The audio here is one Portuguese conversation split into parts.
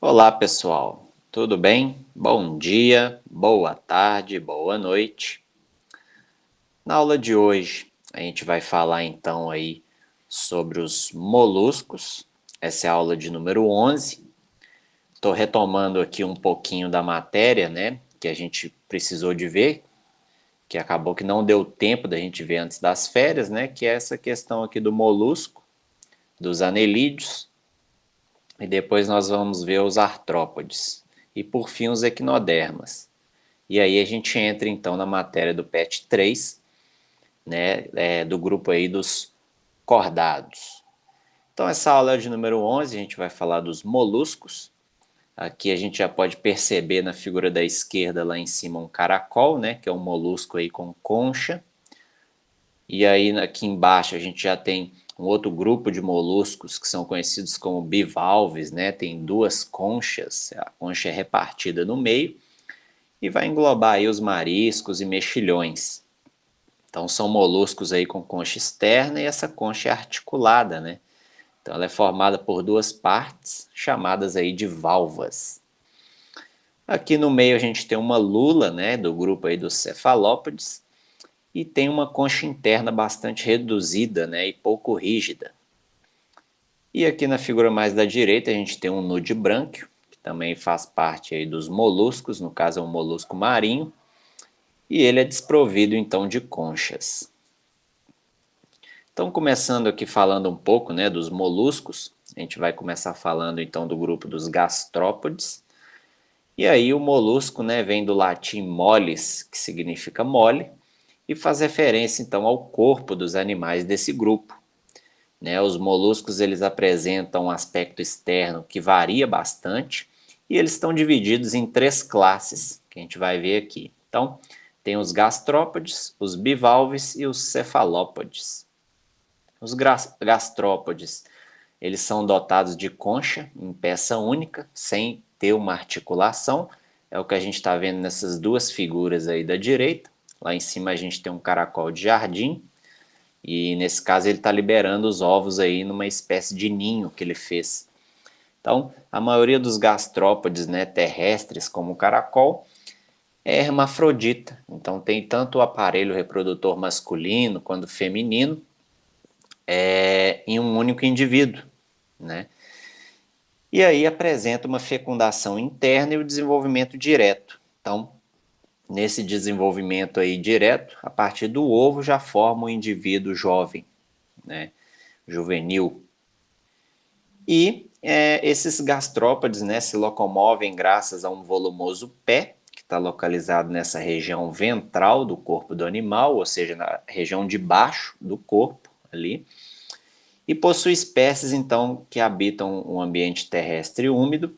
Olá, pessoal. Tudo bem? Bom dia, boa tarde, boa noite. Na aula de hoje, a gente vai falar então aí sobre os moluscos. Essa é a aula de número 11. Estou retomando aqui um pouquinho da matéria, né, que a gente precisou de ver, que acabou que não deu tempo da gente ver antes das férias, né, que é essa questão aqui do molusco, dos anelídeos, e depois nós vamos ver os artrópodes. E por fim os equinodermas. E aí a gente entra então na matéria do PET 3, né, do grupo aí dos cordados. Então essa aula é de número 11, a gente vai falar dos moluscos. Aqui a gente já pode perceber na figura da esquerda lá em cima um caracol, né, que é um molusco aí com concha. E aí aqui embaixo a gente já tem um outro grupo de moluscos que são conhecidos como bivalves, né, tem duas conchas, a concha é repartida no meio e vai englobar aí os mariscos e mexilhões. Então são moluscos aí com concha externa e essa concha é articulada, né? Então ela é formada por duas partes chamadas aí de valvas. Aqui no meio a gente tem uma lula, né, do grupo aí dos cefalópodes e tem uma concha interna bastante reduzida, né, e pouco rígida. E aqui na figura mais da direita a gente tem um nudibranquio, que também faz parte aí dos moluscos, no caso é um molusco marinho, e ele é desprovido então de conchas. Então, começando aqui falando um pouco, né, dos moluscos, a gente vai começar falando então do grupo dos gastrópodes. E aí o molusco, né, vem do latim mollis, que significa mole, e faz referência então ao corpo dos animais desse grupo. Né, os moluscos eles apresentam um aspecto externo que varia bastante e eles estão divididos em três classes, que a gente vai ver aqui. Então, tem os gastrópodes, os bivalves e os cefalópodes. Os gastrópodes, eles são dotados de concha em peça única, sem ter uma articulação. É o que a gente está vendo nessas duas figuras aí da direita. Lá em cima a gente tem um caracol de jardim, e nesse caso ele está liberando os ovos aí numa espécie de ninho que ele fez. Então, a maioria dos gastrópodes, né, terrestres, como o caracol, é hermafrodita. Então tem tanto o aparelho reprodutor masculino quanto feminino, em um único indivíduo, né? E aí apresenta uma fecundação interna e o desenvolvimento direto. Então, nesse desenvolvimento aí direto, a partir do ovo já forma um indivíduo jovem, né? Juvenil. E esses gastrópodes, né, se locomovem graças a um volumoso pé, que está localizado nessa região ventral do corpo do animal, ou seja, na região de baixo do corpo ali, e possui espécies então que habitam um ambiente terrestre úmido,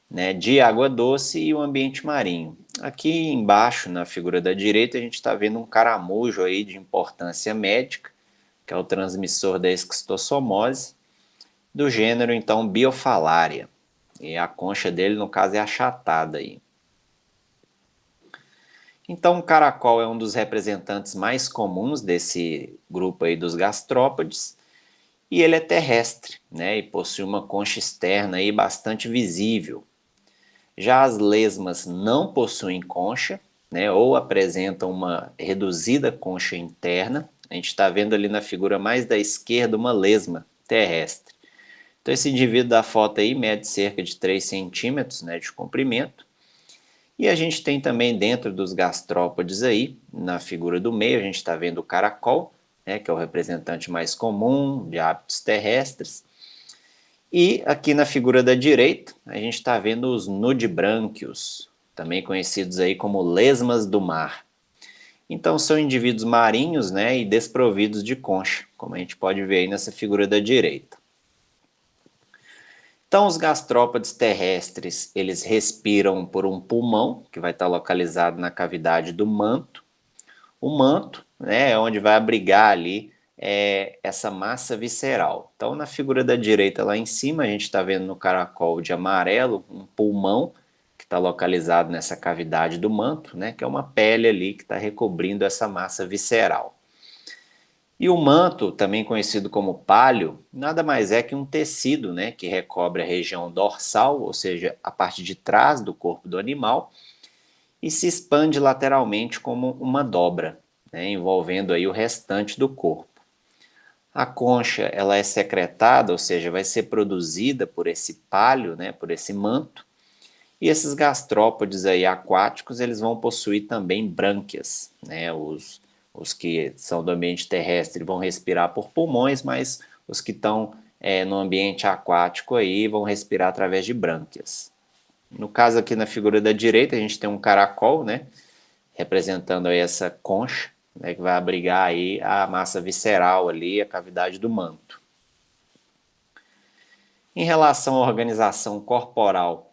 né, de água doce e o ambiente marinho. Aqui embaixo, na figura da direita, a gente está vendo um caramujo aí de importância médica, que é o transmissor da esquistossomose, do gênero então Biophallaria. E a concha dele, no caso, é achatada aí. Então, o caracol é um dos representantes mais comuns desse grupo aí dos gastrópodes, e ele é terrestre, né, e possui uma concha externa aí bastante visível. Já as lesmas não possuem concha, né, ou apresentam uma reduzida concha interna. A gente está vendo ali na figura mais da esquerda uma lesma terrestre. Então esse indivíduo da foto aí mede cerca de 3 centímetros, né, de comprimento. E a gente tem também dentro dos gastrópodes aí, na figura do meio, a gente está vendo o caracol, né, que é o representante mais comum de hábitos terrestres. E aqui na figura da direita, a gente está vendo os nudibranquios, também conhecidos aí como lesmas do mar. Então são indivíduos marinhos, né, e desprovidos de concha, como a gente pode ver aí nessa figura da direita. Então os gastrópodes terrestres, eles respiram por um pulmão, que vai estar localizado na cavidade do manto. O manto, né, é onde vai abrigar ali essa massa visceral. Então, na figura da direita lá em cima, a gente está vendo no caracol de amarelo um pulmão que está localizado nessa cavidade do manto, né, que é uma pele ali que está recobrindo essa massa visceral. E o manto, também conhecido como pálio, nada mais é que um tecido, né, que recobre a região dorsal, ou seja, a parte de trás do corpo do animal, e se expande lateralmente como uma dobra, né, envolvendo aí o restante do corpo. A concha ela é secretada, ou seja, vai ser produzida por esse pálio, né, por esse manto, e esses gastrópodes aí aquáticos, eles vão possuir também brânquias, né? Os que são do ambiente terrestre vão respirar por pulmões, mas os que estão no ambiente aquático aí vão respirar através de brânquias. No caso aqui na figura da direita, a gente tem um caracol, né? Representando aí essa concha, né? Que vai abrigar aí a massa visceral ali, a cavidade do manto. Em relação à organização corporal,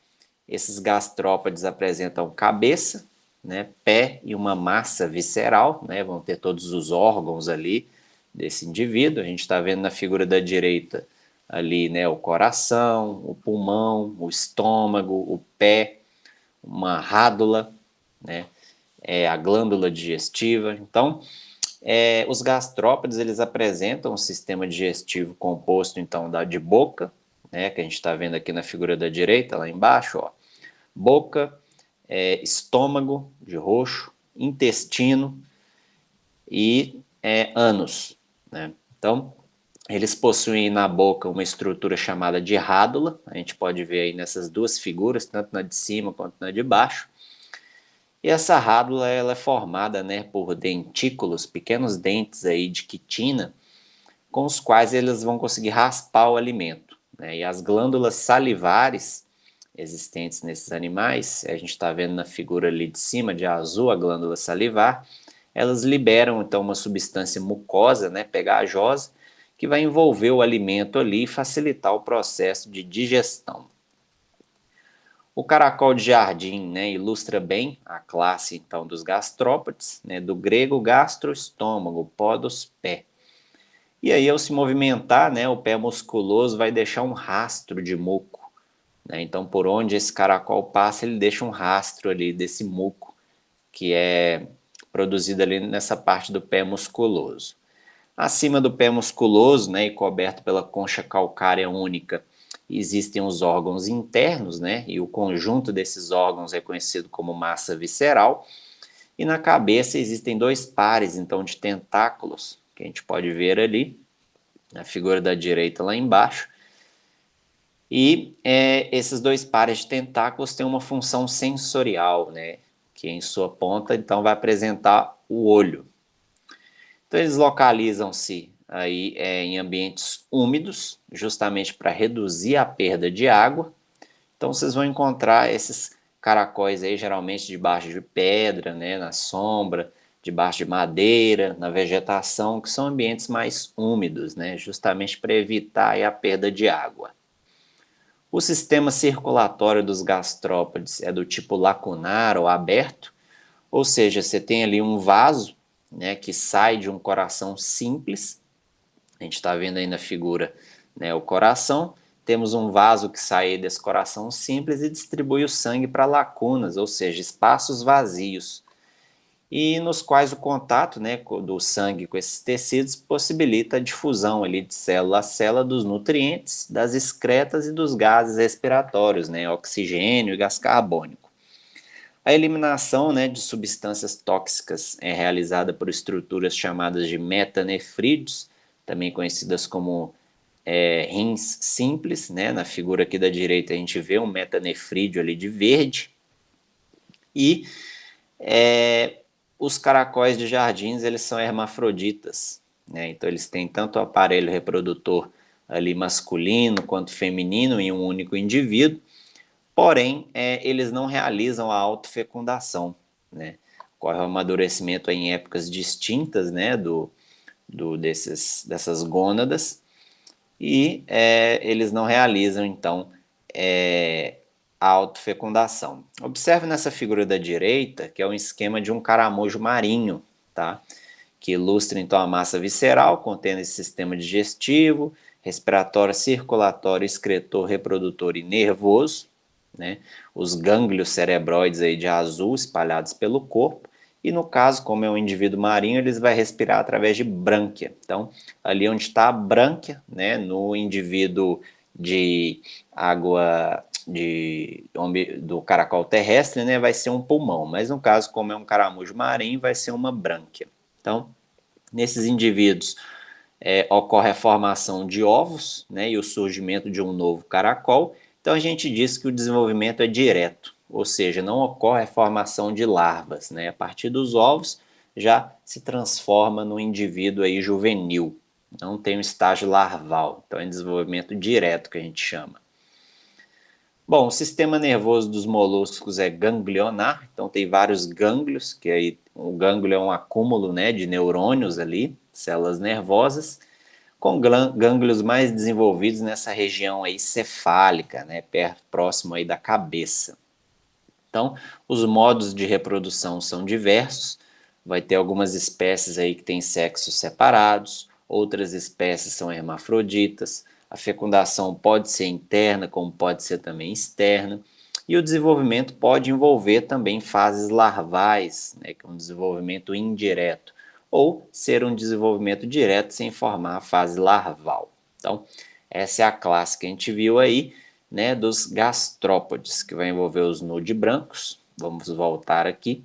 esses gastrópodes apresentam cabeça, né, pé e uma massa visceral, né, vão ter todos os órgãos ali desse indivíduo. A gente está vendo na figura da direita ali, né, o coração, o pulmão, o estômago, o pé, uma rádula, né, a glândula digestiva. Então, os gastrópodes eles apresentam um sistema digestivo composto então de boca, né, que a gente está vendo aqui na figura da direita, lá embaixo, ó, boca, estômago de roxo, intestino e ânus, né? Então, eles possuem na boca uma estrutura chamada de rádula, a gente pode ver aí nessas duas figuras, tanto na de cima quanto na de baixo. E essa rádula ela é formada, né, por dentículos, pequenos dentes aí de quitina, com os quais eles vão conseguir raspar o alimento, né? E as glândulas salivares existentes nesses animais, a gente está vendo na figura ali de cima, de azul, a glândula salivar, elas liberam então uma substância mucosa, né, pegajosa, que vai envolver o alimento ali e facilitar o processo de digestão. O caracol de jardim, né, ilustra bem a classe então dos gastrópodes, né, do grego gastro, estômago, podos, pé. E aí, ao se movimentar, né, o pé musculoso vai deixar um rastro de muco, né? Então, por onde esse caracol passa, ele deixa um rastro ali desse muco que é produzido ali nessa parte do pé musculoso. Acima do pé musculoso, né, e coberto pela concha calcária única, existem os órgãos internos, né, e o conjunto desses órgãos é conhecido como massa visceral. E na cabeça existem dois pares, então, de tentáculos, que a gente pode ver ali, na figura da direita lá embaixo. E esses dois pares de tentáculos têm uma função sensorial, né, que em sua ponta, então, vai apresentar o olho. Então, eles localizam-se aí em ambientes úmidos, justamente para reduzir a perda de água. Então, vocês vão encontrar esses caracóis aí, geralmente debaixo de pedra, né, na sombra, debaixo de madeira, na vegetação, que são ambientes mais úmidos, né, justamente para evitar aí a perda de água. O sistema circulatório dos gastrópodes é do tipo lacunar ou aberto, ou seja, você tem ali um vaso, né, que sai de um coração simples. A gente está vendo aí na figura, né, o coração. Temos um vaso que sai desse coração simples e distribui o sangue para lacunas, ou seja, espaços vazios, e nos quais o contato, né, do sangue com esses tecidos possibilita a difusão ali de célula a célula dos nutrientes, das excretas e dos gases respiratórios, né, oxigênio e gás carbônico. A eliminação, né, de substâncias tóxicas é realizada por estruturas chamadas de metanefrídeos, também conhecidas como rins simples, né? Na figura aqui da direita a gente vê um metanefrídeo ali de verde. E os caracóis de jardins, eles são hermafroditas, né? Então eles têm tanto o aparelho reprodutor ali masculino quanto feminino em um único indivíduo. Porém, eles não realizam a autofecundação, né? Ocorre o amadurecimento em épocas distintas, né, dessas gônadas, e eles não realizam, então, a autofecundação. Observe nessa figura da direita, que é um esquema de um caramujo marinho, tá? Que ilustra, então, a massa visceral, contendo esse sistema digestivo, respiratório, circulatório, excretor, reprodutor e nervoso, né? Os gânglios cerebroides aí de azul espalhados pelo corpo, E no caso, como é um indivíduo marinho, ele vai respirar através de brânquia. Então, ali onde está a brânquia, né, no indivíduo de água do caracol terrestre, né, vai ser um pulmão, mas no caso, como é um caramujo marinho, vai ser uma brânquia. Então, nesses indivíduos ocorre a formação de ovos, né, e o surgimento de um novo caracol. Então a gente diz que o desenvolvimento é direto, ou seja, não ocorre a formação de larvas, né, a partir dos ovos já se transforma no indivíduo aí juvenil, não tem um estágio larval, então é desenvolvimento direto que a gente chama. Bom, o sistema nervoso dos moluscos é ganglionar, então tem vários gânglios, que aí o gânglio é um acúmulo, né, de neurônios ali, células nervosas, com gânglios mais desenvolvidos nessa região aí cefálica, né, perto, próximo aí da cabeça. Então, os modos de reprodução são diversos, vai ter algumas espécies aí que têm sexos separados, outras espécies são hermafroditas, a fecundação pode ser interna, como pode ser também externa, e o desenvolvimento pode envolver também fases larvais, né, que é um desenvolvimento indireto, ou ser um desenvolvimento direto sem formar a fase larval. Então, essa é a classe que a gente viu aí, né, dos gastrópodes, que vai envolver os nudibrancos. Vamos voltar aqui.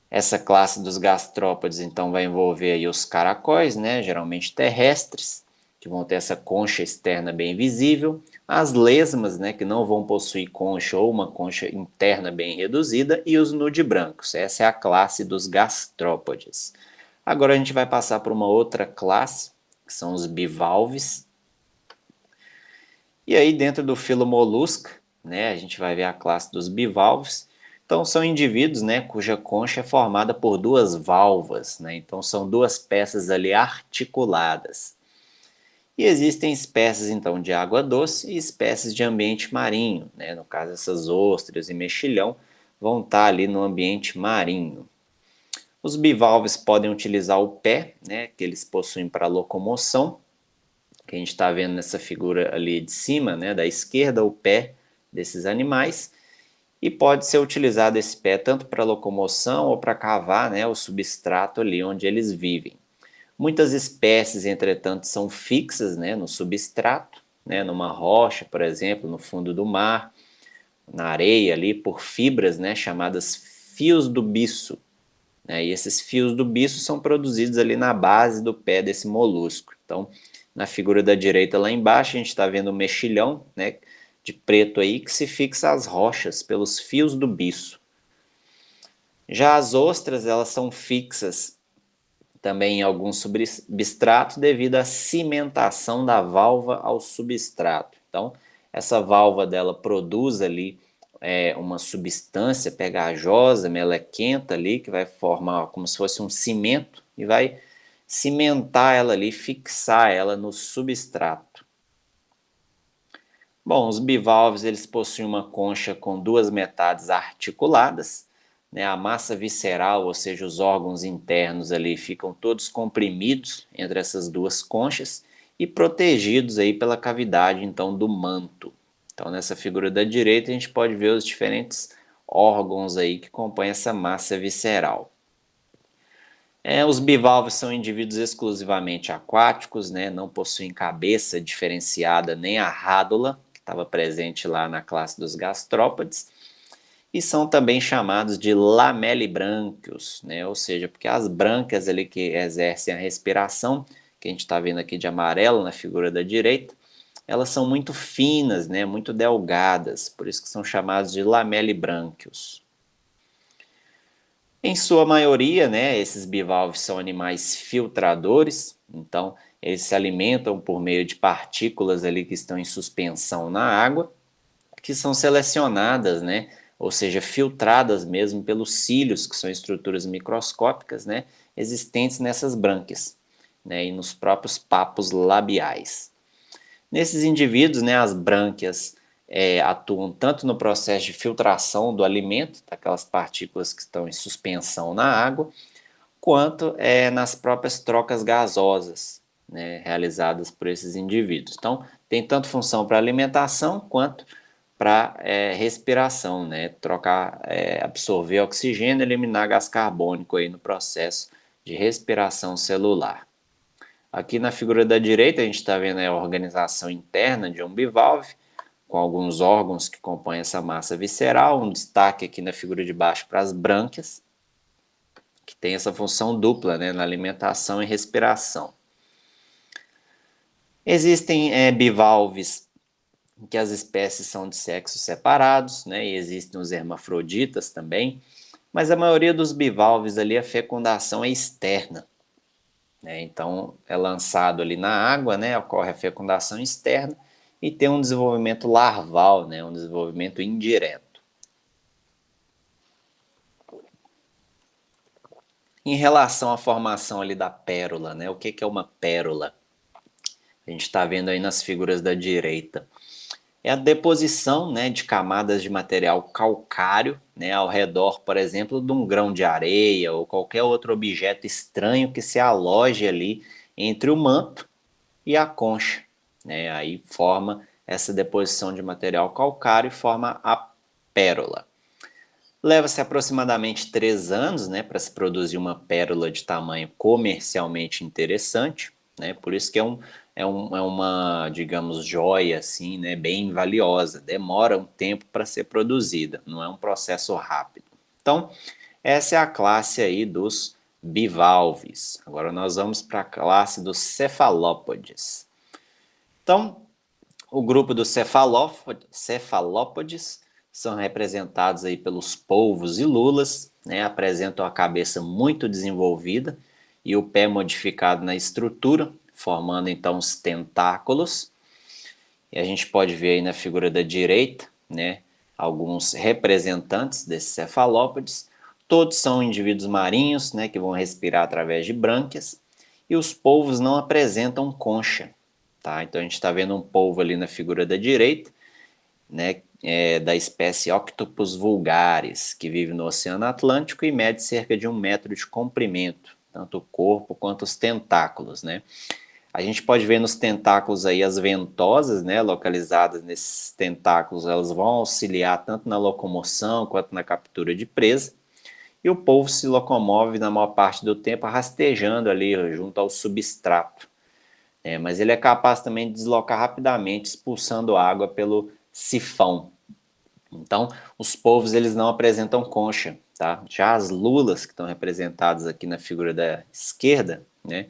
Essa classe dos gastrópodes, então, vai envolver aí os caracóis, né, geralmente terrestres, que vão ter essa concha externa bem visível, as lesmas, né, que não vão possuir concha ou uma concha interna bem reduzida, e os nudibrancos. Essa é a classe dos gastrópodes. Agora a gente vai passar para uma outra classe, que são os bivalves. E aí dentro do filo Mollusca, né, a gente vai ver a classe dos bivalves. Então são indivíduos, né, cuja concha é formada por duas valvas, né? Então são duas peças ali articuladas. E existem espécies então de água doce e espécies de ambiente marinho, né? No caso essas ostras e mexilhão vão estar ali no ambiente marinho. Os bivalves podem utilizar o pé, né, que eles possuem para locomoção, que a gente está vendo nessa figura ali de cima, né, da esquerda, o pé desses animais, e pode ser utilizado esse pé tanto para locomoção ou para cavar, né, o substrato ali onde eles vivem. Muitas espécies, entretanto, são fixas, né, no substrato, né, numa rocha, por exemplo, no fundo do mar, na areia ali, por fibras, né, chamadas fios do bisso, né, e esses fios do bisso são produzidos ali na base do pé desse molusco. Então, na figura da direita lá embaixo, a gente está vendo o mexilhão, né, de preto aí, que se fixa às rochas pelos fios do bisso. Já as ostras, elas são fixas também em alguns substratos devido à cimentação da valva ao substrato. Então, essa valva dela produz ali uma substância pegajosa, melequenta ali, que vai formar como se fosse um cimento e vai cimentar ela ali, fixar ela no substrato. Bom, os bivalves eles possuem uma concha com duas metades articuladas, né? A massa visceral, ou seja, os órgãos internos ali ficam todos comprimidos entre essas duas conchas e protegidos aí pela cavidade então do manto. Então, nessa figura da direita a gente pode ver os diferentes órgãos aí que compõem essa massa visceral. Os bivalves são indivíduos exclusivamente aquáticos, né? Não possuem cabeça diferenciada nem a rádula, que estava presente lá na classe dos gastrópodes, e são também chamados de lamelibrânquios, né? Ou seja, porque as brânquias ali que exercem a respiração, que a gente está vendo aqui de amarelo na figura da direita, elas são muito finas, né? Muito delgadas, por isso que são chamados de lamelibrânquios. Em sua maioria, né, esses bivalves são animais filtradores, então eles se alimentam por meio de partículas ali que estão em suspensão na água, que são selecionadas, né, ou seja, filtradas mesmo pelos cílios, que são estruturas microscópicas, né, existentes nessas brânquias, né, e nos próprios papos labiais. Nesses indivíduos, né, as brânquias atuam tanto no processo de filtração do alimento, daquelas partículas que estão em suspensão na água, quanto nas próprias trocas gasosas, né, realizadas por esses indivíduos. Então, tem tanto função para alimentação quanto para respiração, né? Trocar, absorver oxigênio, eliminar gás carbônico aí no processo de respiração celular. Aqui na figura da direita a gente está vendo a organização interna de um bivalve, com alguns órgãos que compõem essa massa visceral, um destaque aqui na figura de baixo para as brânquias, que tem essa função dupla, né, na alimentação e respiração. Existem bivalves em que as espécies são de sexos separados, né, e existem os hermafroditas também, mas a maioria dos bivalves ali a fecundação é externa, né, então é lançado ali na água, né, ocorre a fecundação externa e tem um desenvolvimento larval, né, um desenvolvimento indireto. Em relação à formação ali da pérola, né, o que é uma pérola? A gente está vendo aí nas figuras da direita. É a deposição, né, de camadas de material calcário, né, ao redor, por exemplo, de um grão de areia ou qualquer outro objeto estranho que se aloje ali entre o manto e a concha, né, aí forma essa deposição de material calcário e forma a pérola. Leva-se aproximadamente 3 anos, né, para se produzir uma pérola de tamanho comercialmente interessante, né, por isso que é uma, digamos, joia, assim, né, bem valiosa, demora um tempo para ser produzida, não é um processo rápido. Então, essa é a classe aí dos bivalves. Agora nós vamos para a classe dos cefalópodes. Então, o grupo dos cefalópodes são representados aí pelos polvos e lulas, né, apresentam a cabeça muito desenvolvida e o pé modificado na estrutura, formando então os tentáculos. E a gente pode ver aí na figura da direita, né, alguns representantes desses cefalópodes. Todos são indivíduos marinhos, né, que vão respirar através de brânquias, e os polvos não apresentam concha. Tá? Então a gente está vendo um polvo ali na figura da direita, né, da espécie Octopus vulgaris, que vive no Oceano Atlântico e mede cerca de 1 metro de comprimento, tanto o corpo quanto os tentáculos, né? A gente pode ver nos tentáculos aí as ventosas, né, localizadas nesses tentáculos, elas vão auxiliar tanto na locomoção quanto na captura de presa. E o polvo se locomove na maior parte do tempo rastejando ali junto ao substrato. Mas ele é capaz também de deslocar rapidamente, expulsando água pelo sifão. Então, os polvos eles não apresentam concha, tá? Já as lulas, que estão representadas aqui na figura da esquerda, né?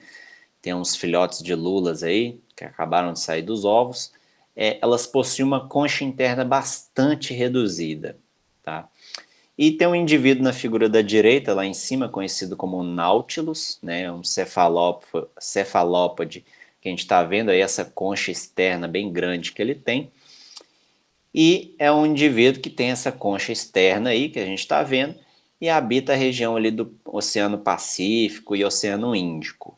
Tem uns filhotes de lulas aí, que acabaram de sair dos ovos, elas possuem uma concha interna bastante reduzida, tá? E tem um indivíduo na figura da direita, lá em cima, conhecido como Nautilus, né, um cefalópode, que a gente está vendo aí essa concha externa bem grande que ele tem. E é um indivíduo que tem essa concha externa aí, que a gente está vendo, e habita a região ali do Oceano Pacífico e Oceano Índico.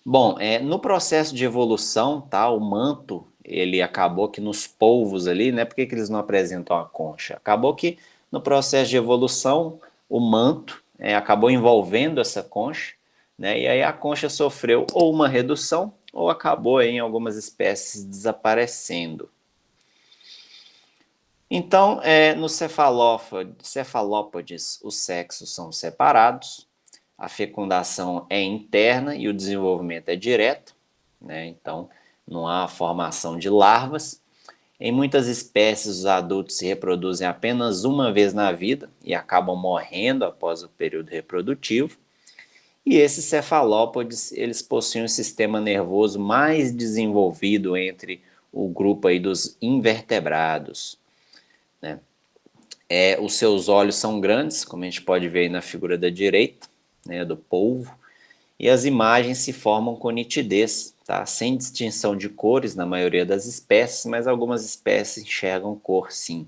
Bom, no processo de evolução, tá, o manto, ele acabou que nos polvos ali, né, por que eles não apresentam a concha? Acabou que no processo de evolução, o manto acabou envolvendo essa concha, né, e aí a concha sofreu ou uma redução ou acabou aí, em algumas espécies desaparecendo. Então, nos cefalópodes, os sexos são separados, a fecundação é interna e o desenvolvimento é direto, né? Então não há formação de larvas. Em muitas espécies, os adultos se reproduzem apenas uma vez na vida e acabam morrendo após o período reprodutivo. E esses cefalópodes, eles possuem um sistema nervoso mais desenvolvido entre o grupo aí dos invertebrados, né? Os seus olhos são grandes, como a gente pode ver aí na figura da direita, né, do polvo, e as imagens se formam com nitidez, tá? Sem distinção de cores na maioria das espécies, mas algumas espécies enxergam cor sim.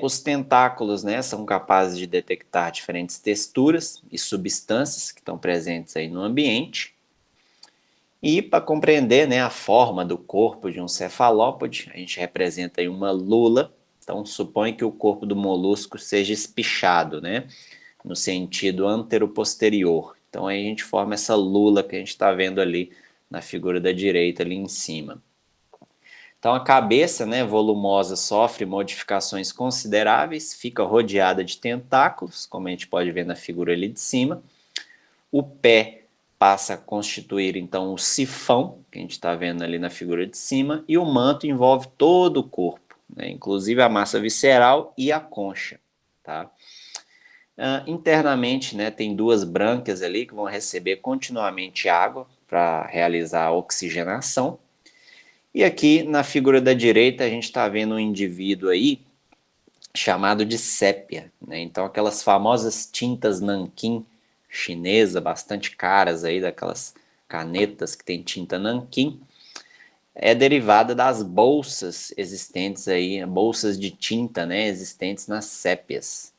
Os tentáculos, né, são capazes de detectar diferentes texturas e substâncias que estão presentes aí no ambiente. E para compreender, né, a forma do corpo de um cefalópode, a gente representa aí uma lula. Então supõe que o corpo do molusco seja espichado, né, no sentido antero-posterior. Então aí a gente forma essa lula que a gente está vendo ali na figura da direita ali em cima. Então a cabeça, né, volumosa, sofre modificações consideráveis, fica rodeada de tentáculos, como a gente pode ver na figura ali de cima. O pé passa a constituir então o sifão, que a gente está vendo ali na figura de cima, e o manto envolve todo o corpo, né, inclusive a massa visceral e a concha. Tá? Internamente, né, tem duas brânquias ali que vão receber continuamente água para realizar a oxigenação. E aqui na figura da direita a gente está vendo um indivíduo aí chamado de sépia, né? Então aquelas famosas tintas nanquim chinesa, bastante caras aí, daquelas canetas que tem tinta nanquim, é derivada das bolsas existentes aí, bolsas de tinta, né, existentes nas sépias.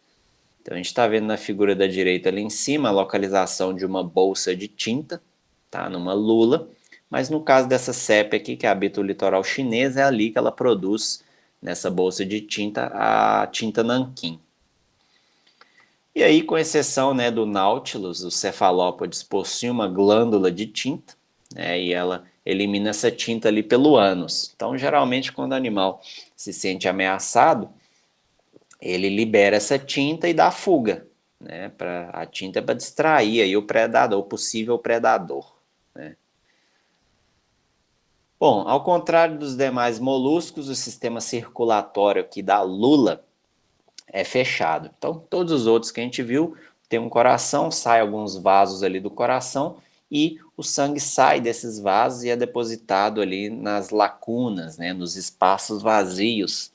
Então a gente está vendo na figura da direita ali em cima a localização de uma bolsa de tinta, tá, numa lula, mas no caso dessa sépia aqui, que habita o litoral chinês, é ali que ela produz, nessa bolsa de tinta, a tinta nanquim. E aí, com exceção, né, do Nautilus, os cefalópodes possuem uma glândula de tinta, né, e ela elimina essa tinta ali pelo ânus. Então, geralmente, quando o animal se sente ameaçado, ele libera essa tinta e dá fuga. Né, a tinta é para distrair aí o predador, o possível predador. Né. Bom, ao contrário dos demais moluscos, o sistema circulatório aqui da lula é fechado. Então, todos os outros que a gente viu tem um coração, sai alguns vasos ali do coração e o sangue sai desses vasos e é depositado ali nas lacunas, né, nos espaços vazios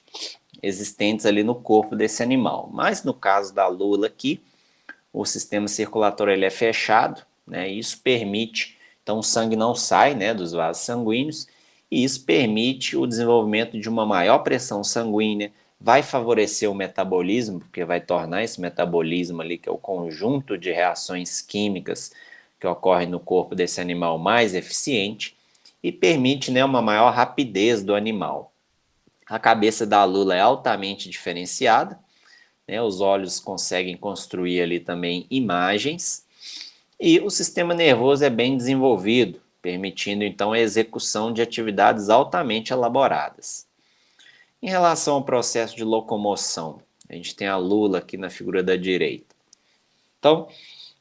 existentes ali no corpo desse animal. Mas no caso da lula aqui, o sistema circulatório ele é fechado, né, e isso permite, então o sangue não sai, né, dos vasos sanguíneos, e isso permite o desenvolvimento de uma maior pressão sanguínea, vai favorecer o metabolismo, porque vai tornar esse metabolismo ali, que é o conjunto de reações químicas que ocorrem no corpo desse animal mais eficiente, e permite, né, uma maior rapidez do animal. A cabeça da lula é altamente diferenciada, né, os olhos conseguem construir ali também imagens, e o sistema nervoso é bem desenvolvido, permitindo então a execução de atividades altamente elaboradas. Em relação ao processo de locomoção, a gente tem a lula aqui na figura da direita. Então,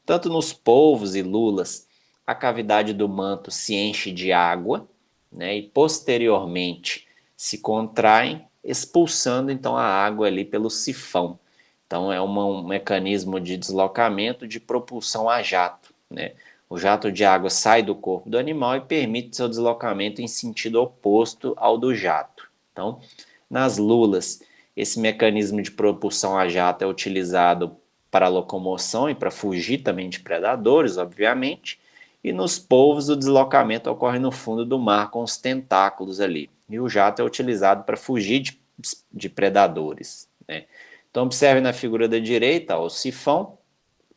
tanto nos polvos e lulas, a cavidade do manto se enche de água, né, e posteriormente se contraem, expulsando então a água ali pelo sifão. Então é um mecanismo de deslocamento de propulsão a jato, né? O jato de água sai do corpo do animal e permite seu deslocamento em sentido oposto ao do jato. Então, nas lulas, esse mecanismo de propulsão a jato é utilizado para locomoção e para fugir também de predadores, obviamente. E nos polvos o deslocamento ocorre no fundo do mar com os tentáculos ali. E o jato é utilizado para fugir de predadores. Né? Então observe na figura da direita ó, o sifão.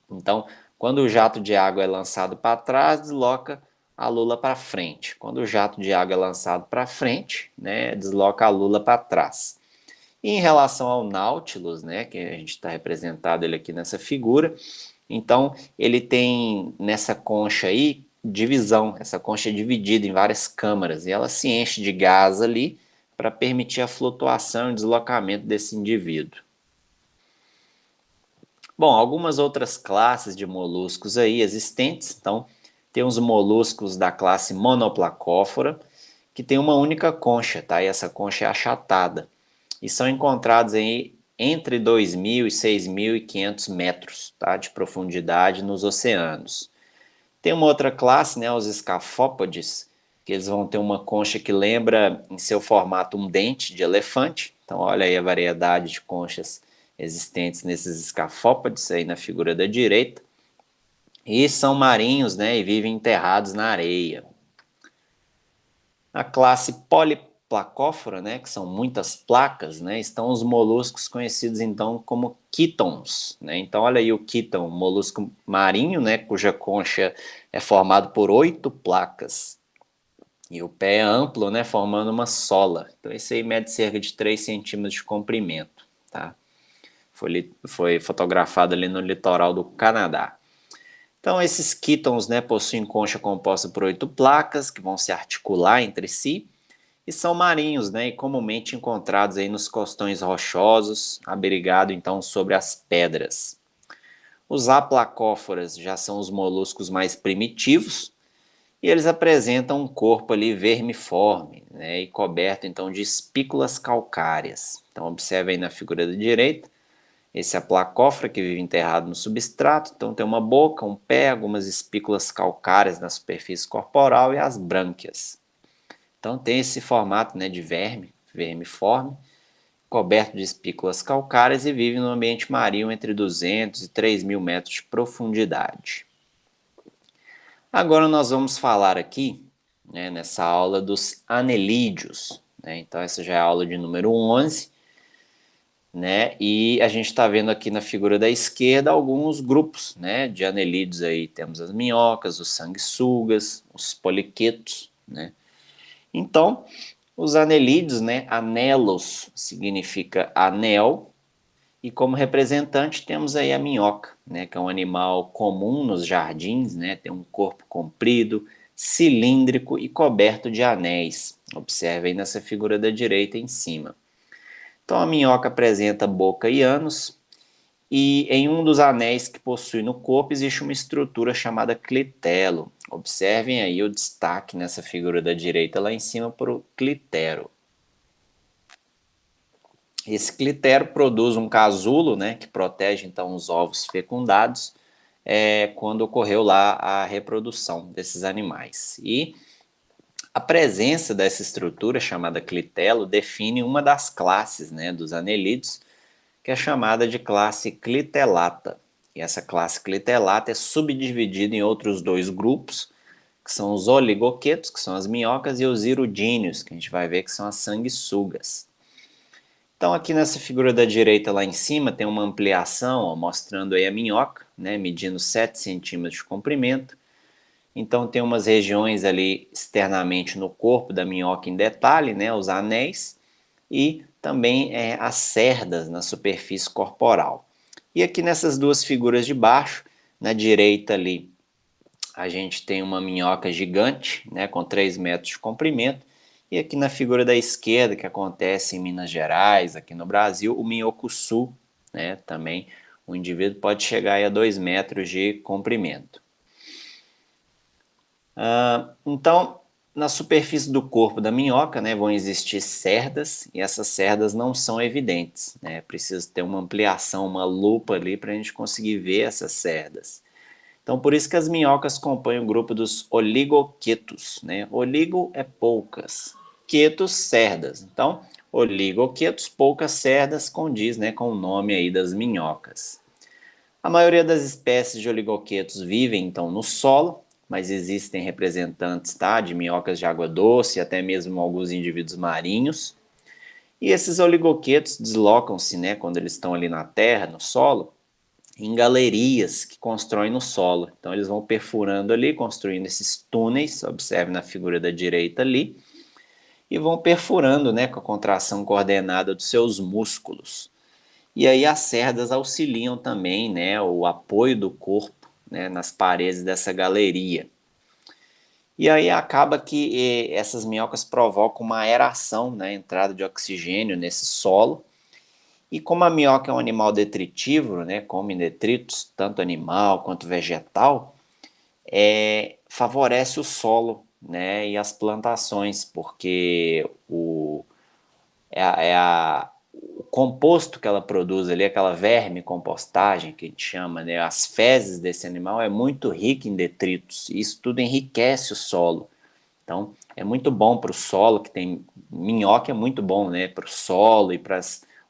Então, quando o jato de água é lançado para trás, desloca a lula para frente. Quando o jato de água é lançado para frente, né, desloca a lula para trás. E em relação ao Nautilus, né, que a gente está representado ele aqui nessa figura, então ele tem nessa concha aí divisão, essa concha é dividida em várias câmaras e ela se enche de gás ali para permitir a flutuação e deslocamento desse indivíduo. Bom, algumas outras classes de moluscos aí existentes, então tem os moluscos da classe Monoplacófora, que tem uma única concha, tá? E essa concha é achatada. E são encontrados aí entre 2.000 e 6.500 metros, tá? De profundidade nos oceanos. Tem uma outra classe, né? Os escafópodes, que eles vão ter uma concha que lembra em seu formato um dente de elefante. Então olha aí a variedade de conchas existentes nesses escafópodes aí na figura da direita. E são marinhos, né, e vivem enterrados na areia. Na classe Poliplacófora, né, que são muitas placas, né, estão os moluscos conhecidos então como quítons. Né? Então olha aí o quíton, molusco marinho, né, cuja concha é formado por 8 placas. E o pé é amplo, né, formando uma sola. Então esse aí mede cerca de 3 centímetros de comprimento. Tá? Foi fotografado ali no litoral do Canadá. Então, esses quítons, né, possuem concha composta por 8 placas que vão se articular entre si e são marinhos, né, e comumente encontrados aí nos costões rochosos, abrigado então sobre as pedras. Os aplacóforas já são os moluscos mais primitivos e eles apresentam um corpo ali vermiforme, né, e coberto então de espículas calcárias. Então observe aí na figura da direita, esse aplacófora que vive enterrado no substrato, então tem uma boca, um pé, algumas espículas calcárias na superfície corporal e as brânquias. Então tem esse formato, né, de verme, vermiforme, coberto de espículas calcárias e vive no ambiente marinho entre 200 e 3.000 metros de profundidade. Agora nós vamos falar aqui, né, nessa aula dos anelídeos, né? Então essa já é a aula de número 11, né? E a gente está vendo aqui na figura da esquerda alguns grupos, né, de anelídeos aí. Temos as minhocas, os sanguessugas, os poliquetos, né? Então, os anelídeos, né, anelos significa anel, e como representante temos aí a minhoca, né, que é um animal comum nos jardins, né, tem um corpo comprido, cilíndrico e coberto de anéis. Observe aí nessa figura da direita em cima. Então a minhoca apresenta boca e ânus, e em um dos anéis que possui no corpo existe uma estrutura chamada clitelo. Observem aí o destaque nessa figura da direita lá em cima para o clitero. Esse clitero produz um casulo, né, que protege então os ovos fecundados quando ocorreu lá a reprodução desses animais. E a presença dessa estrutura chamada clitelo define uma das classes, né, dos anelídeos, que é chamada de classe clitelata. E essa classe clitelata é subdividida em outros dois grupos, que são os oligoquetos, que são as minhocas, e os irudíneos, que a gente vai ver que são as sanguessugas. Então aqui nessa figura da direita lá em cima tem uma ampliação, ó, mostrando aí a minhoca, né, medindo 7 centímetros de comprimento. Então tem umas regiões ali externamente no corpo da minhoca em detalhe, né, os anéis, e também as cerdas na superfície corporal. E aqui nessas duas figuras de baixo, na direita ali, a gente tem uma minhoca gigante, né, com 3 metros de comprimento, e aqui na figura da esquerda, que acontece em Minas Gerais, aqui no Brasil, o minhocuçu, né, também o indivíduo pode chegar aí a 2 metros de comprimento. Então, na superfície do corpo da minhoca, né, vão existir cerdas, e essas cerdas não são evidentes, né, precisa ter uma ampliação, uma lupa ali para a gente conseguir ver essas cerdas. Então, por isso que as minhocas compõem o grupo dos oligoquetos, né? Oligo é poucas, quetos, cerdas. Então, oligoquetos, poucas cerdas, condiz, né, com o nome aí das minhocas. A maioria das espécies de oligoquetos vivem, então, no solo, mas existem representantes, tá, de minhocas de água doce, até mesmo alguns indivíduos marinhos. E esses oligoquetos deslocam-se, né, quando eles estão ali na terra, no solo, em galerias que constroem no solo. Então eles vão perfurando ali, construindo esses túneis, observe na figura da direita ali, e vão perfurando, né, com a contração coordenada dos seus músculos. E aí as cerdas auxiliam também, né, o apoio do corpo, né, nas paredes dessa galeria. E aí acaba que essas minhocas provocam uma aeração, né, entrada de oxigênio nesse solo. E como a minhoca é um animal detritívoro, né, come detritos, tanto animal quanto vegetal, favorece o solo, né, e as plantações, porque o composto que ela produz ali, aquela verme compostagem que a gente chama, né, as fezes desse animal é muito rica em detritos, e isso tudo enriquece o solo. Então, é muito bom para o solo, que tem minhoca, é muito bom, né, para o solo e para,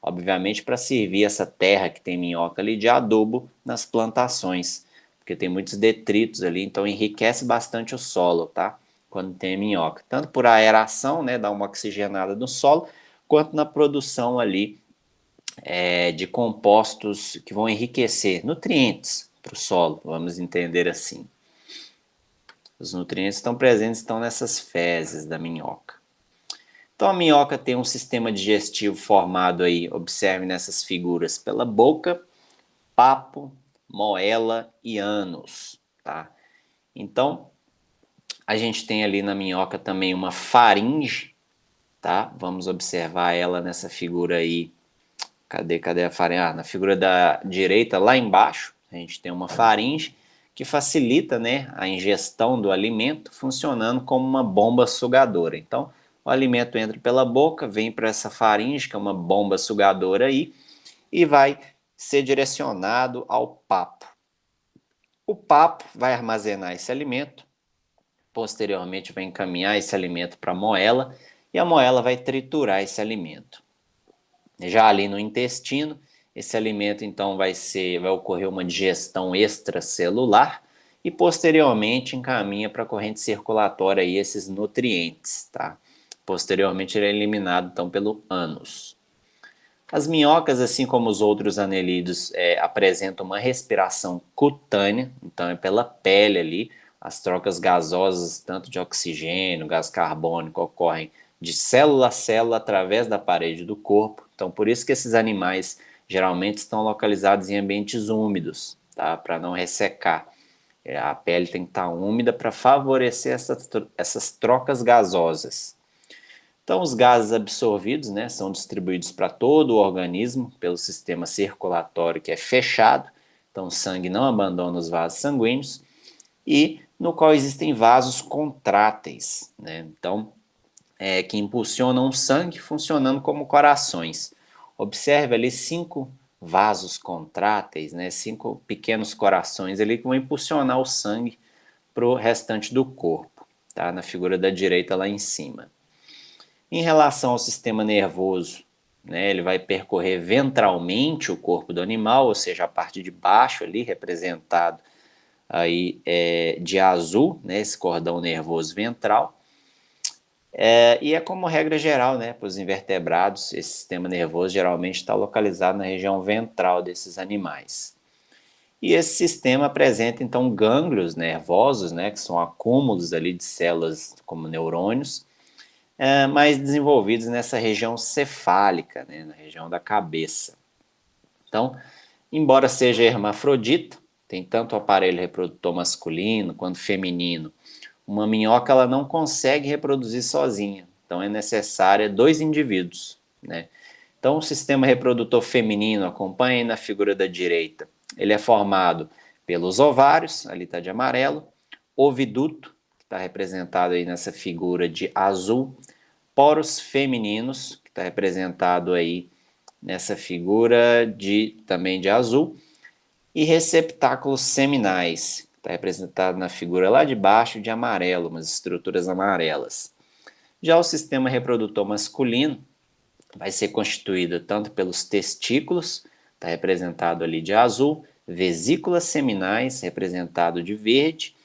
obviamente, para servir essa terra que tem minhoca ali de adubo nas plantações, porque tem muitos detritos ali, então enriquece bastante o solo, tá? Quando tem minhoca, tanto por aeração, né, dá uma oxigenada no solo, quanto na produção ali de compostos que vão enriquecer nutrientes para o solo, vamos entender assim. Os nutrientes estão presentes estão nessas fezes da minhoca. Então a minhoca tem um sistema digestivo formado aí, observe nessas figuras, pela boca, papo, moela e ânus, tá? Então a gente tem ali na minhoca também uma faringe, tá? Vamos observar ela nessa figura aí. Cadê a faringe? Na figura da direita, lá embaixo, a gente tem uma faringe que facilita, né, a ingestão do alimento, funcionando como uma bomba sugadora. Então, o alimento entra pela boca, vem para essa faringe, que é uma bomba sugadora aí, e vai ser direcionado ao papo. O papo vai armazenar esse alimento, posteriormente vai encaminhar esse alimento para a moela, e a moela vai triturar esse alimento. Já ali no intestino, esse alimento então vai ocorrer uma digestão extracelular e posteriormente encaminha para a corrente circulatória aí esses nutrientes, tá? Posteriormente ele é eliminado então pelo ânus. As minhocas, assim como os outros anelídeos, apresentam uma respiração cutânea, então é pela pele ali. As trocas gasosas, tanto de oxigênio, gás carbônico, ocorrem de célula a célula através da parede do corpo. Então, por isso que esses animais geralmente estão localizados em ambientes úmidos, tá? Para não ressecar. A pele tem que estar úmida para favorecer essas trocas gasosas. Então, os gases absorvidos, né, são distribuídos para todo o organismo pelo sistema circulatório que é fechado. Então, o sangue não abandona os vasos sanguíneos e no qual existem vasos contráteis, né? Então, que impulsionam o sangue funcionando como corações. Observe ali 5 vasos contráteis, né, 5 pequenos corações ali que vão impulsionar o sangue para o restante do corpo, tá? Na figura da direita lá em cima. Em relação ao sistema nervoso, né, ele vai percorrer ventralmente o corpo do animal, ou seja, a parte de baixo ali, representado aí de azul, né, esse cordão nervoso ventral. E é como regra geral, né, para os invertebrados, esse sistema nervoso geralmente está localizado na região ventral desses animais. E esse sistema apresenta então gânglios nervosos, né, que são acúmulos ali de células como neurônios, mais desenvolvidos nessa região cefálica, né, na região da cabeça. Então, embora seja hermafrodita, tem tanto o aparelho reprodutor masculino quanto feminino, uma minhoca ela não consegue reproduzir sozinha, então é necessária 2 indivíduos, né? Então, o sistema reprodutor feminino, acompanha aí na figura da direita, ele é formado pelos ovários, ali está de amarelo, oviduto, que está representado aí nessa figura de azul, poros femininos, que está representado aí nessa figura também de azul, e receptáculos seminais, que está representado na figura lá de baixo de amarelo, umas estruturas amarelas. Já o sistema reprodutor masculino vai ser constituído tanto pelos testículos, está representado ali de azul, vesículas seminais, representado de verde,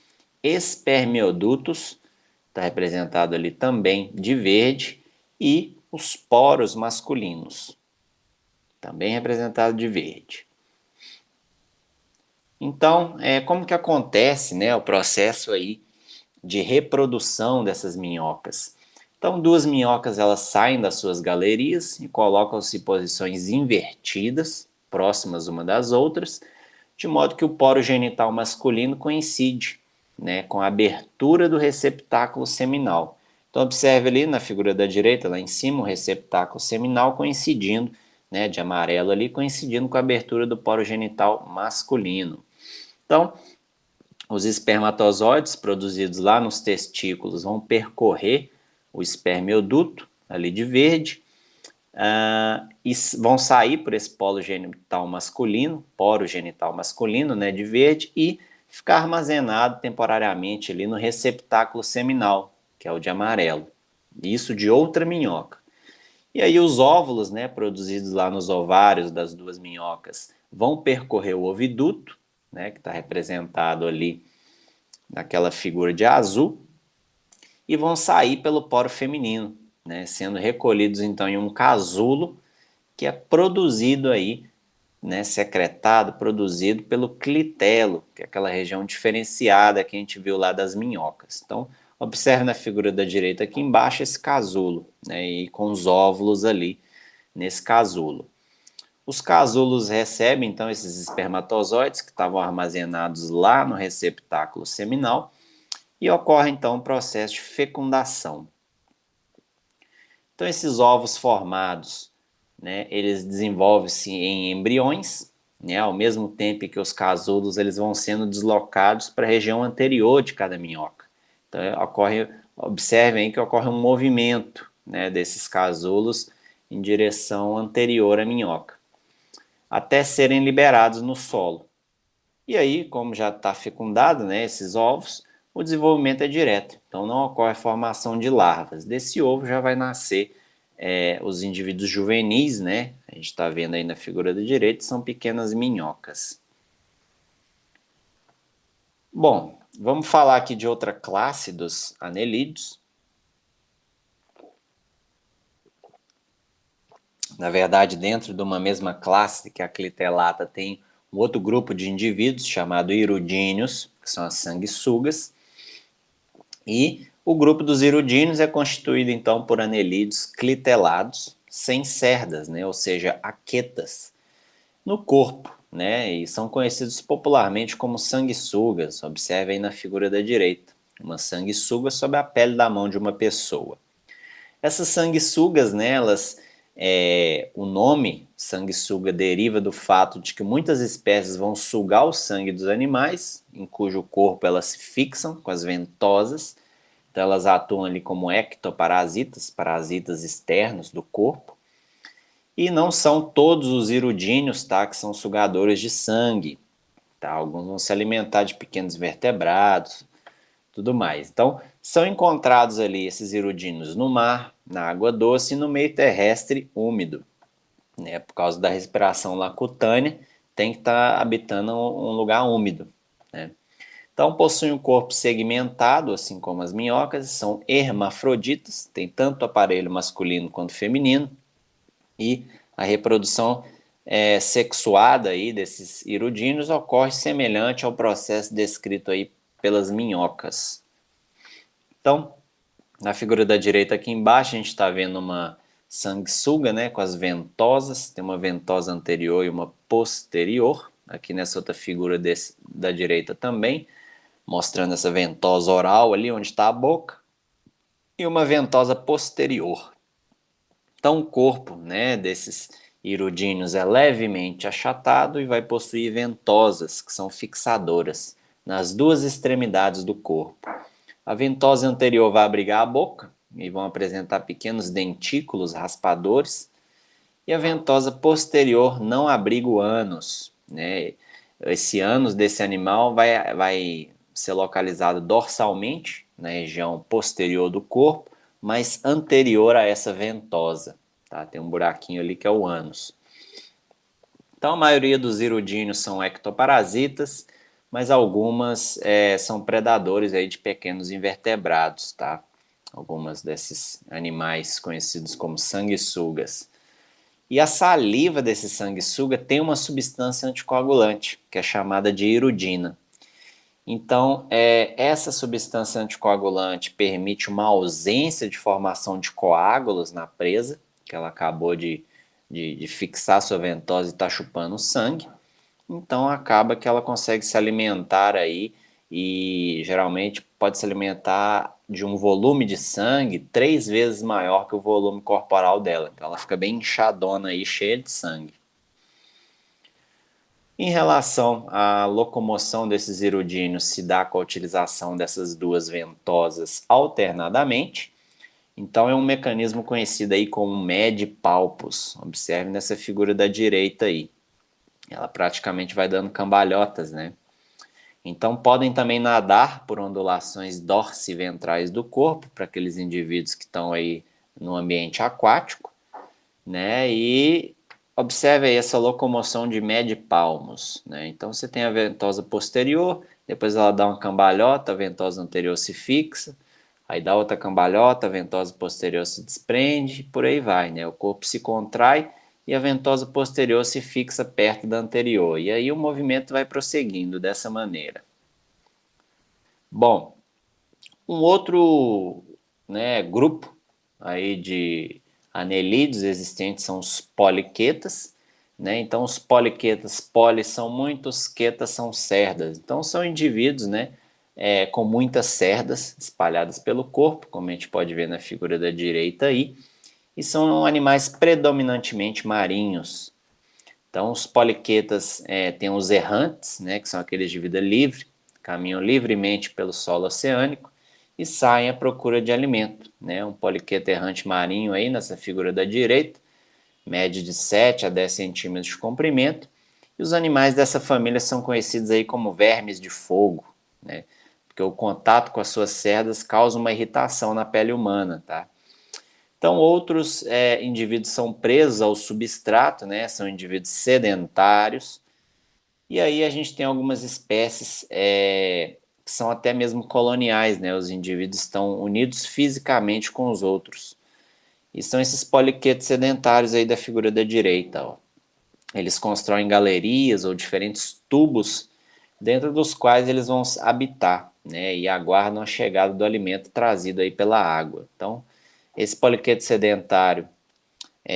espermiodutos, está representado ali também de verde, e os poros masculinos, também representado de verde. Então, como que acontece, né, o processo aí de reprodução dessas minhocas? Então, 2 minhocas elas saem das suas galerias e colocam-se em posições invertidas, próximas uma das outras, de modo que o poro genital masculino coincide, né, com a abertura do receptáculo seminal. Então, observe ali na figura da direita, lá em cima, o receptáculo seminal coincidindo, né, de amarelo ali, coincidindo com a abertura do poro genital masculino. Então, os espermatozoides produzidos lá nos testículos vão percorrer o espermioduto, ali de verde, e vão sair por esse poro genital masculino, né, de verde, e ficar armazenado temporariamente ali no receptáculo seminal, que é o de amarelo. Isso de outra minhoca. E aí os óvulos, né, produzidos lá nos ovários das 2 minhocas, vão percorrer o oviduto, né, que está representado ali naquela figura de azul, e vão sair pelo poro feminino, né, sendo recolhidos então em um casulo que é produzido aí, né, secretado, produzido pelo clitelo, que é aquela região diferenciada que a gente viu lá das minhocas. Então, observe na figura da direita aqui embaixo esse casulo, né, e com os óvulos ali nesse casulo. Os casulos recebem então esses espermatozoides que estavam armazenados lá no receptáculo seminal e ocorre então o processo de fecundação. Então, esses ovos formados, né, eles desenvolvem-se em embriões, né, ao mesmo tempo que os casulos eles vão sendo deslocados para a região anterior de cada minhoca. Então, observem aí que ocorre um movimento, né, desses casulos em direção anterior à minhoca, até serem liberados no solo. E aí, como já está fecundado, né, esses ovos, o desenvolvimento é direto. Então não ocorre a formação de larvas. Desse ovo já vai nascer os indivíduos juvenis, né? A gente está vendo aí na figura da direita, são pequenas minhocas. Bom, vamos falar aqui de outra classe dos anelídeos. Na verdade, dentro de uma mesma classe que a clitelata tem um outro grupo de indivíduos chamado hirudíneos, que são as sanguessugas, e o grupo dos hirudíneos é constituído então por anelídeos clitelados sem cerdas, né, ou seja, aquetas, no corpo, né, e são conhecidos popularmente como sanguessugas. Observe aí na figura da direita, uma sanguessuga sob a pele da mão de uma pessoa. Essas sanguessugas, né, o nome sanguessuga deriva do fato de que muitas espécies vão sugar o sangue dos animais, em cujo corpo elas se fixam com as ventosas. Então elas atuam ali como ectoparasitas, parasitas externos do corpo. E não são todos os hirudíneos, tá, que são sugadores de sangue. Tá? Alguns vão se alimentar de pequenos vertebrados, tudo mais. Então, são encontrados ali esses hirudíneos no mar, na água doce e no meio terrestre úmido, né? Por causa da respiração lá cutânea, tem que estar habitando um lugar úmido, né? Então, possuem um corpo segmentado, assim como as minhocas, são hermafroditas, tem tanto aparelho masculino quanto feminino, e a reprodução sexuada aí desses hirudíneos ocorre semelhante ao processo descrito aí pelas minhocas. Então, na figura da direita aqui embaixo, a gente está vendo uma sanguessuga, né, com as ventosas, tem uma ventosa anterior e uma posterior, aqui nessa outra figura da direita também, mostrando essa ventosa oral ali onde está a boca, e uma ventosa posterior. Então o corpo, né, desses hirudíneos é levemente achatado e vai possuir ventosas, que são fixadoras, nas duas extremidades do corpo. A ventosa anterior vai abrigar a boca e vão apresentar pequenos dentículos raspadores, e a ventosa posterior não abriga o ânus, né? Esse ânus desse animal vai ser localizado dorsalmente, na região posterior do corpo, mas anterior a essa ventosa. Tá? Tem um buraquinho ali que é o ânus. Então a maioria dos hirudíneos são ectoparasitas, mas algumas são predadores aí de pequenos invertebrados, tá? Algumas desses animais conhecidos como sanguessugas. E a saliva desse sanguessuga tem uma substância anticoagulante, que é chamada de hirudina. Então, essa substância anticoagulante permite uma ausência de formação de coágulos na presa, que ela acabou de fixar sua ventosa e está chupando o sangue. Então, acaba que ela consegue se alimentar aí e geralmente pode se alimentar de um volume de sangue 3 vezes maior que o volume corporal dela. Então, ela fica bem inchadona aí, cheia de sangue. Em relação à locomoção desses hirudíneos, se dá com a utilização dessas duas ventosas alternadamente. Então é um mecanismo conhecido aí como medipalpos. Observe nessa figura da direita aí. Ela praticamente vai dando cambalhotas, né? Então podem também nadar por ondulações dorsiventrais do corpo, para aqueles indivíduos que estão aí no ambiente aquático, né? E observe aí essa locomoção de medipalmos, né? Então você tem a ventosa posterior, depois ela dá uma cambalhota, a ventosa anterior se fixa, aí dá outra cambalhota, a ventosa posterior se desprende, por aí vai, né? O corpo se contrai e a ventosa posterior se fixa perto da anterior. E aí o movimento vai prosseguindo dessa maneira. Bom, um outro, né, grupo aí de anelídeos existentes são os poliquetas, né? Então os poliquetas, poli são muitos, quetas são cerdas. Então são indivíduos, né, com muitas cerdas espalhadas pelo corpo, como a gente pode ver na figura da direita aí. e são animais predominantemente marinhos. Então, os poliquetas têm os errantes, né, que são aqueles de vida livre, caminham livremente pelo solo oceânico e saem à procura de alimento. Né? Um poliqueta errante marinho aí nessa figura da direita, média de 7 a 10 centímetros de comprimento, e os animais dessa família são conhecidos aí como vermes de fogo, né? Porque o contato com as suas cerdas causa uma irritação na pele humana, tá? Então, outros indivíduos são presos ao substrato, né? São indivíduos sedentários. E aí a gente tem algumas espécies que são até mesmo coloniais, né? Os indivíduos estão unidos fisicamente com os outros. E são esses poliquetos sedentários aí da figura da direita, ó. Eles constroem galerias ou diferentes tubos dentro dos quais eles vão habitar, né? E aguardam a chegada do alimento trazido aí pela água. Então, esse poliqueto sedentário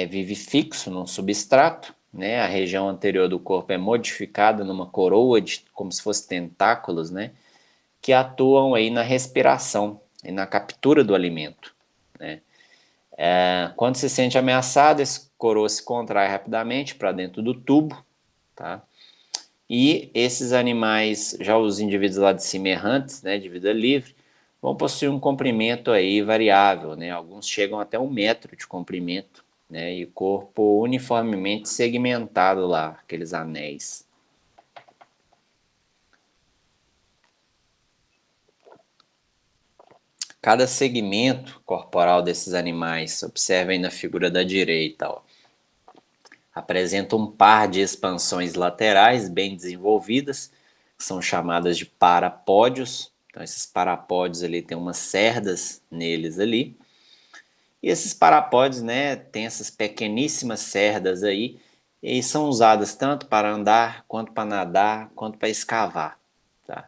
vive fixo num substrato, né? A região anterior do corpo é modificada numa coroa de como se fosse tentáculos, né? Que atuam aí na respiração e na captura do alimento, né? Quando se sente ameaçado, esse coroa se contrai rapidamente para dentro do tubo, tá? E esses animais, já os indivíduos lá de cima errantes, né, de vida livre, vão possuir um comprimento aí variável, né? Alguns chegam até 1 metro de comprimento, né? E corpo uniformemente segmentado lá, aqueles anéis. Cada segmento corporal desses animais, observe aí na figura da direita, ó, apresenta um par de expansões laterais bem desenvolvidas, que são chamadas de parapódios. Então, esses parapódios ali têm umas cerdas neles ali. E esses parapódios, né, têm essas pequeníssimas cerdas aí, e são usadas tanto para andar, quanto para nadar, quanto para escavar. Tá?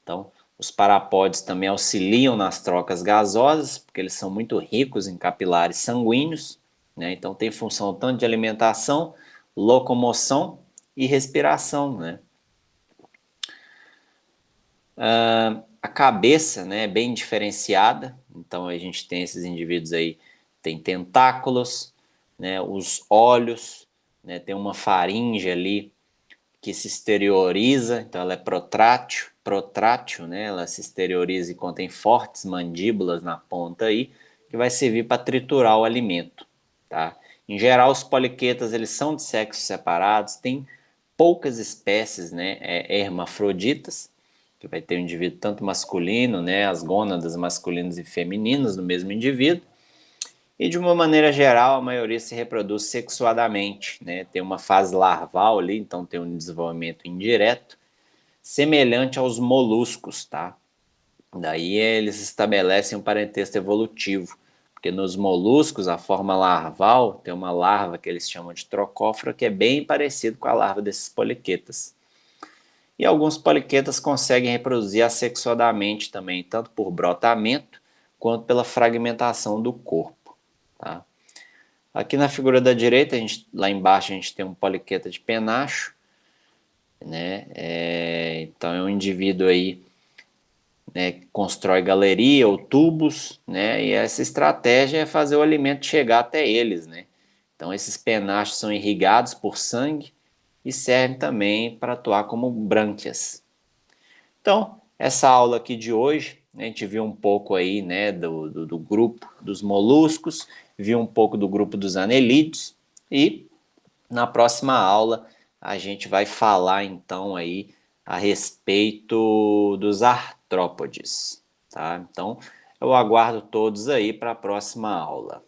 Então, os parapódios também auxiliam nas trocas gasosas, porque eles são muito ricos em capilares sanguíneos, né? Então tem função tanto de alimentação, locomoção e respiração, né? A cabeça, né, é bem diferenciada, então a gente tem esses indivíduos aí, tem tentáculos, né, os olhos, né, tem uma faringe ali que se exterioriza, então ela é protrátil, né? Ela se exterioriza e contém fortes mandíbulas na ponta aí, que vai servir para triturar o alimento, tá? Em geral, os poliquetas eles são de sexos separados, tem poucas espécies, né, hermafroditas, que vai ter um indivíduo tanto masculino, né, as gônadas masculinas e femininas no mesmo indivíduo. E de uma maneira geral, a maioria se reproduz sexuadamente, né? Tem uma fase larval ali, então tem um desenvolvimento indireto, semelhante aos moluscos, tá? Daí eles estabelecem um parentesco evolutivo, porque nos moluscos a forma larval tem uma larva que eles chamam de trocófora, que é bem parecido com a larva desses poliquetas. E alguns poliquetas conseguem reproduzir assexuadamente também, tanto por brotamento quanto pela fragmentação do corpo, tá? Aqui na figura da direita, lá embaixo a gente tem um poliqueta de penacho, né? Então é um indivíduo aí, né, que constrói galeria ou tubos, né? E essa estratégia é fazer o alimento chegar até eles, né? Então esses penachos são irrigados por sangue e servem também para atuar como brânquias. Então, essa aula aqui de hoje, a gente viu um pouco aí, né, do grupo dos moluscos, viu um pouco do grupo dos anelídeos e na próxima aula a gente vai falar então aí a respeito dos artrópodes, tá? Então, eu aguardo todos aí para a próxima aula.